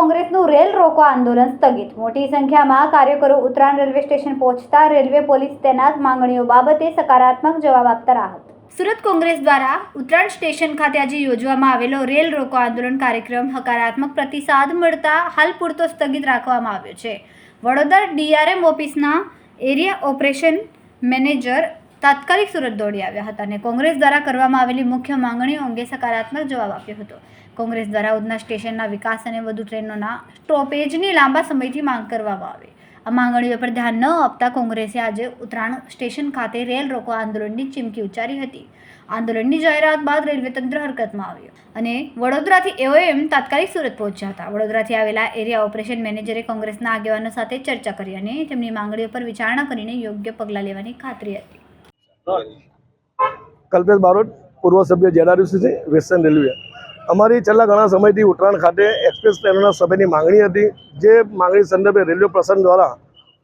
કોંગ્રેસનું રેલ રોકો આંદોલન સ્થગિત। મોટી સંખ્યામાં કાર્યકરો ઉત્તરાયણ રેલવે સ્ટેશન પહોંચતા રેલવે પોલીસ તૈનાત। માંગણીઓ બાબતે સકારાત્મક જવાબ આપતા રાહત। સુરત કોંગ્રેસ દ્વારા ઉત્તરાયણ સ્ટેશન ખાતે આજે યોજવામાં આવેલો રેલ રોકો આંદોલન કાર્યક્રમ હકારાત્મક પ્રતિસાદ મળતા હાલ પૂરતો સ્થગિત રાખવામાં આવ્યો છે। વડોદરા ડીઆરએમ ઓફિસના એરિયા ઓપરેશન મેનેજર તાત્કાલિક સુરત દોડી આવ્યા હતા અને કોંગ્રેસ દ્વારા કરવામાં આવેલી મુખ્ય માંગણીઓ અંગે સકારાત્મક જવાબ આપ્યો હતો। કોંગ્રેસ દ્વારા ઉધના સ્ટેશનના વિકાસ અને વધુ ટ્રેનોના સ્ટોપેજની લાંબા સમયથી માંગ કરવામાં આવી। આ માંગણીઓ પર ધ્યાન ન આપતા કોંગ્રેસે આજે ઉત્તરાયણ સ્ટેશન ખાતે રેલ રોકો આંદોલનની ચીમકી ઉચ્ચારી હતી। આંદોલનની જાહેરાત બાદ રેલવે તંત્ર હરકતમાં આવ્યું અને વડોદરાથી એઓએમ તાત્કાલિક સુરત પહોંચ્યા હતા। વડોદરાથી આવેલા એરિયા ઓપરેશન મેનેજરે કોંગ્રેસના આગેવાનો સાથે ચર્ચા કરી અને તેમની માંગણીઓ પર વિચારણા કરીને યોગ્ય પગલાં લેવાની ખાતરી હતી। કલ્પેશ બારોટ, પૂર્વ સભ્ય જેઆરયુસી વેસ્ટર્ન રેલવે। અમારી છેલ્લા ઘણા સમયથી ઉત્તરાયણ ખાતે એક્સપ્રેસ ટ્રેનોના સમયની માંગણી હતી, જે માંગણી સંદર્ભે રેલવે પ્રશાસન દ્વારા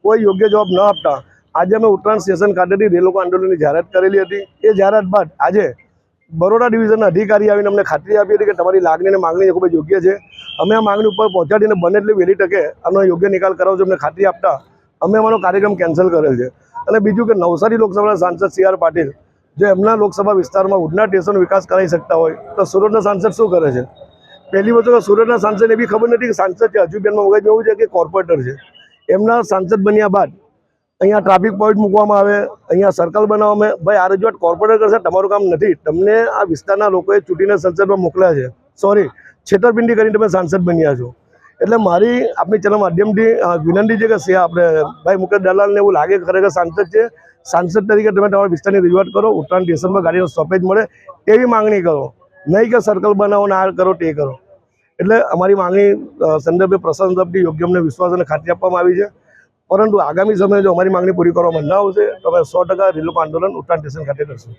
કોઈ યોગ્ય જવાબ ન આપતા આજે અમે ઉત્તરાયણ સ્ટેશન ખાતેથી રેલ રોકો આંદોલનની જાહેરાત કરેલી હતી। એ જાહેરાત બાદ આજે બરોડા ડિવિઝનના અધિકારી આવીને અમને ખાતરી આપી હતી કે તમારી લાગણી અને માંગણી ખૂબ જ યોગ્ય છે। અમે આ માંગણી ઉપર પહોંચાડીને બને એટલી વહેલી તકે આનો યોગ્ય નિકાલ કરાવજો અમને ખાતરી આપતા અમે અમારો કાર્યક્રમ કેન્સલ કરેલ છે। અને બીજું કે નવસારી લોકસભાના સાંસદ CR પાટીલ જો એમના લોકસભા વિસ્તારમાં ઉધના સ્ટેશનનો વિકાસ કરાવી શકતા હોય તો સુરતના સાંસદ શું કરે છે? પહેલી વસ્તુ સુરતના સાંસદને બી ખબર નથી કે સાંસદ છે, હજુ બી એમનો મગજ એવું છે કે કોર્પોરેટર છે। એમના સાંસદ બન્યા બાદ અહીંયા ટ્રાફિક પોઈન્ટ મૂકવામાં આવે, અહીંયા સર્કલ બનાવવામાં આવે। ભાઈ આ રજૂઆત કોર્પોરેટર કરશે, તમારું કામ નથી। તમને આ વિસ્તારના લોકોએ ચૂંટીને સંસદમાં મોકલ્યા છે, સોરી છેતરપિંડી કરીને તમે સાંસદ બન્યા છો। એટલે મારી આપની ચેનલ માધ્યમથી વિનંતી છે કે આપણે ભાઈ મુકેશ દલાલને એવું લાગે ખરેખર સાંસદ છે, સાંસદ તરીકે તમે તમારા વિસ્તારની રજૂઆત કરો, ઉત્તરાયણ સ્ટેશનમાં ગાડીનો સ્ટોપેજ મળે એવી માંગણી કરો, નહીં કે સર્કલ બનાવો ને આ કરો તે કરો। એટલે અમારી માંગણી સંદર્ભે પ્રશાસન તરફથી યોગ્ય અમને વિશ્વાસ અને ખાતરી આપવામાં આવી છે। પરંતુ આગામી સમયે જો અમારી માંગણી પૂરી કરવામાં ન આવશે તો અમે 100% રેલ રોકો આંદોલન ઉત્તરાયણ સ્ટેશન ખાતે કરશું।